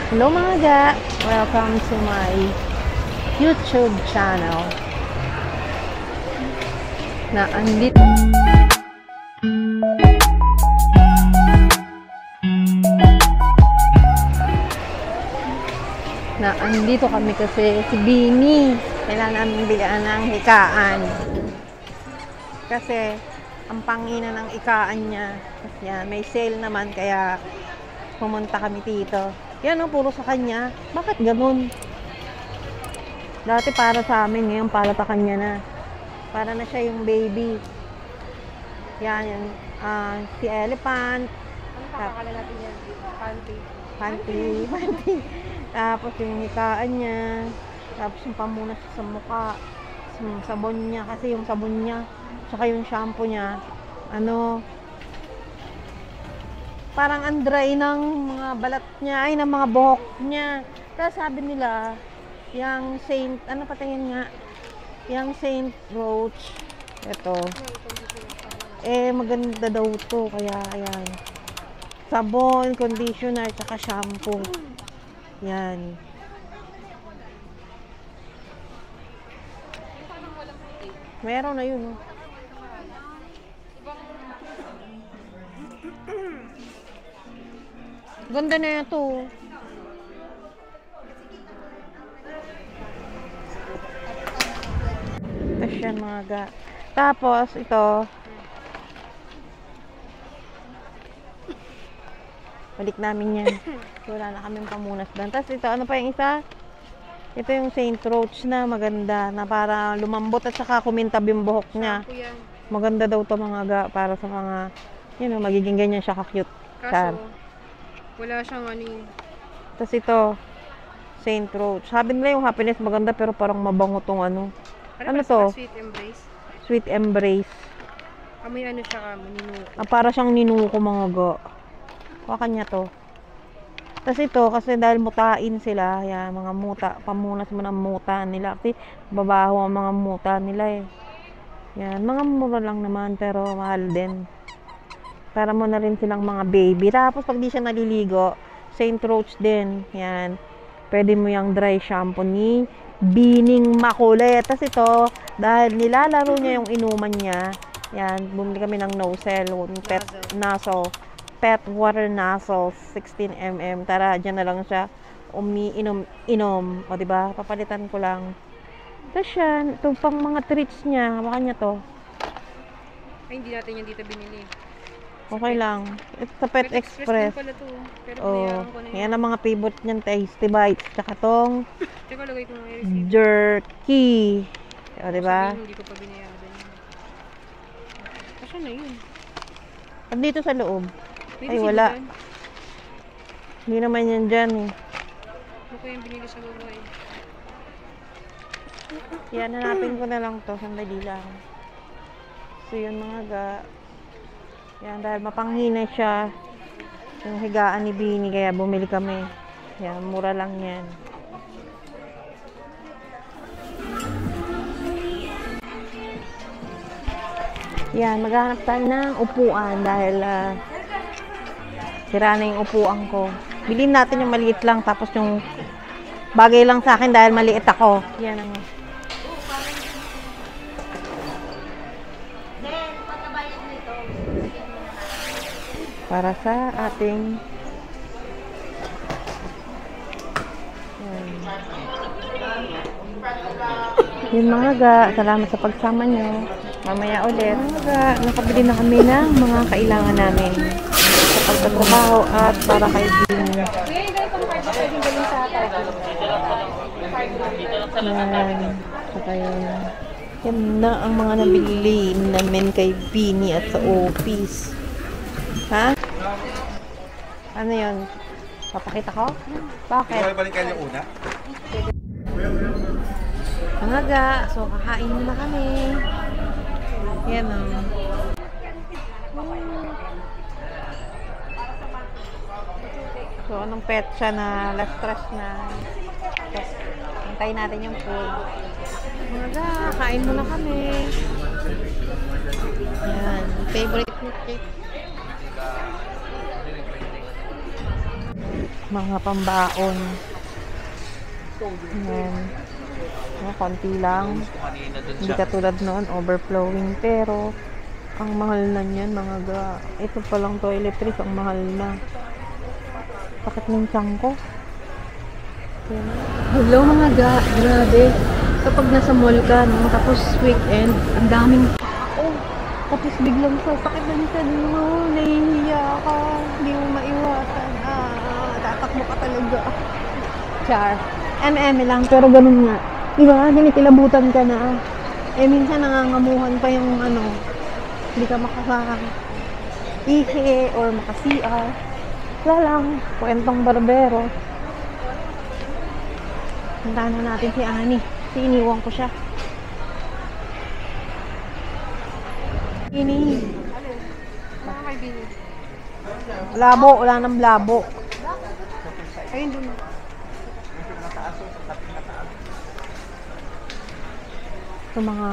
Hello mga ga! Welcome to my YouTube channel na andito kami kasi si Bini kailangan namin bigyan ng hikaan kasi ang pangina ng ikaan niya kasi may sale naman kaya pumunta kami dito. Yan o, puro sa kanya. Bakit ganun? Dati para sa amin, ngayon para sa kanya na. Para na siya yung baby. Yan, yan. Si Elephant. Ano papakala natin yan? Panty. Tapos yung hikaan niya. Tapos yung pamunas sa mukha. Yung sabon niya. Kasi yung sabon niya. Tsaka yung shampoo niya. Parang ang dry ng mga balat niya, ay ng mga buhok niya. Tapos sabi nila, yung Saint, ano patingin nga? Yung Saint Roach, ito. Maganda daw to, kaya ayan. Sabon, conditioner, tsaka shampoo. Yan. Meron na yun, oh. Ganda na ito. Tapos yan mga ga. Tapos ito. Balik namin yan. Wala na kaming pamunas doon. Tapos ito, ano pa yung isa? Ito yung Saint Roach na maganda. Na para lumambot at saka kumintab yung buhok niya. Maganda daw to mga ga. Para sa mga, magiging ganyan siya ka-cute. Kaso, wala siyang Tapos ito, Saint Roach. Sabi nila yung Happiness maganda pero parang mabango tong ano. Ano to? Sweet Embrace. Sweet Embrace. May siya ninuko. Para siyang ninuko mga ga. Wakan niya to. Tapos ito, kasi dahil mutain sila, yan, mga muta, pamunas mo ng muta nila. Kasi babaho ang mga muta nila eh. Yan, mga mura lang naman pero mahal din. Para mo na rin silang mga baby. Tapos pag di siya naliligo, Saint Roach din. Yan. Pwede mo yung dry shampoo ni Bining Makulit. Tapos ito, dahil nilalaro niya yung inuman niya, yan, bumili kami ng Nocel, pet water nozzle, 16mm. Tara, dyan na lang siya umiinom. O, diba? Papalitan ko lang. Tapos yan, ito pang mga treats niya. Baka niya to. Ay, hindi natin yan dito binili. Okay lang. Ito sa Pet Express. Pala to. Pero ko na yan ang mga favorite niyan, Tasty Bites. Tsaka tong Teka, lagay ko ng receipt. jerky. O, diba? Hindi ko pa binayaran. Asa na yun? Pag dito sa loob. May Ay, receipt wala. ba dyan? Hindi naman yan dyan eh. Ano ko yung binili sa babae? Yan, hanapin ko na lang to. Sandali lang. So, yun mga ga. Yan, dahil mapanghina siya. Yung higaan ni Bini, kaya bumili kami. Yan, mura lang yan. Yan, maghanap tayo ng upuan dahil sira na yung upuan ko. Bilhin natin yung maliit lang, tapos yung bagay lang sa akin dahil maliit ako. Yan ang para sa ating yun mga ga, salamat sa pagsama nyo. Mamaya ulit mga ga, nakabili na kami ng mga kailangan namin sa pagtatrabaho at para kay Bini. Yan, saka yun. Yan na ang mga nabili namin kay Bini at sa office. Ha? Ano yun? Papakita ko? Bakit? Balikan yung una? Mga ga, so kakain muna kami. Yan o. So anong pet siya na last stress na. Hintayin natin yung food. Mga ga, kain muna kami. Yan, favorite food cake. mga pambaon. Ayan. Konti lang. Hindi katulad noon, overflowing. Pero, ang mahal na niyan, mga ga. Ito pa lang toiletries, ang mahal na. Bakit ng tiyan ko? Ayan. Hello mga ga, grabe. Kapag nasa mall ka, no, tapos weekend, ang daming tao. Tapos biglang sasakit na nito, no, nahihiya ka. Hindi mo maiwasan. Tatakbo ka talaga. Char. lang, pero ganun nga. Diba, kinikilabutan ka na. Minsan nangangamuhan pa yung hindi ka makaka-ihi or makasiya. Wala lang, kwentong barbero. Puntahan na natin si Ani. Iniwan ko siya. Ini. Mga kaibigan. Labo, wala nang labo. Ayun dun. Ito mga,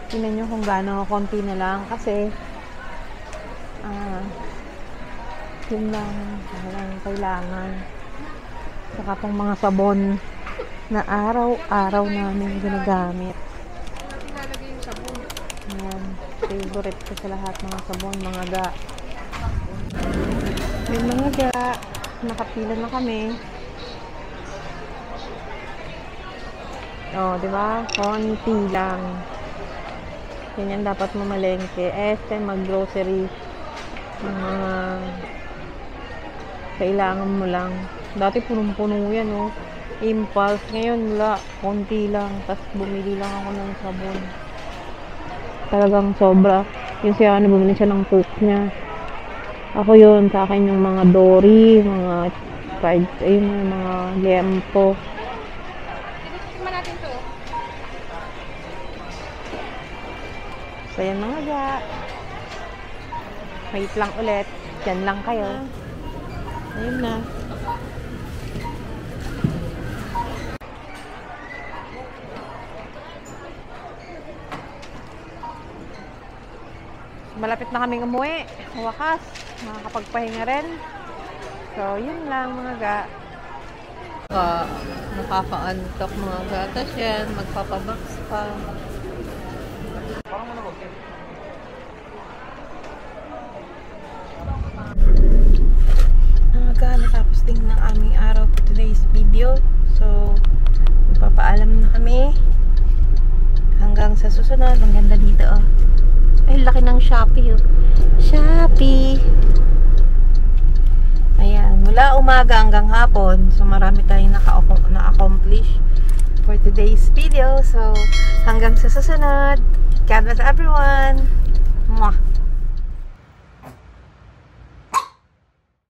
tingnan nyo kung gaano, konti na lang. Kasi, yun lang, walang kailangan. Saka pong mga sabon na araw-araw namin ginagamit. Ilalagay yung sabon. Ayan, favorite ko sa lahat mga sabon, mga ga. May mga ga, nakapila na kami. Oh, di ba? Konti lang. Ganyan dapat mamalengke. Mag-grocery. Mga kailangan mo lang. Dati punong-puno yan, oh. Impulse. Ngayon, wala. Konti lang. Tapos bumili lang ako ng sabon. Talagang sobra. Yung siya, bumili siya ng coke niya. Ako yun, sa akin yung mga Dory, mga fried, ayun, mga liempo. Tignan natin to. So, yan mga ga. Wait lang ulit. Diyan lang kayo. Ayun na. Malapit na kaming umuwi. Wakas. Nakakapagpahinga rin. So, yun lang mga ga. Nakakaantok mga ga. Tapos yan, magpapabox pa. Mga ga, natapos din ng aming araw for today's video. So, magpapaalam na kami. Hanggang sa susunod. Ang ganda dito, oh. Ay, laki ng Shopee, oh. Shopee! Ayan, mula umaga hanggang hapon. So, marami tayong na-accomplish for today's video. So, hanggang sa susunod. God bless everyone! Mwah!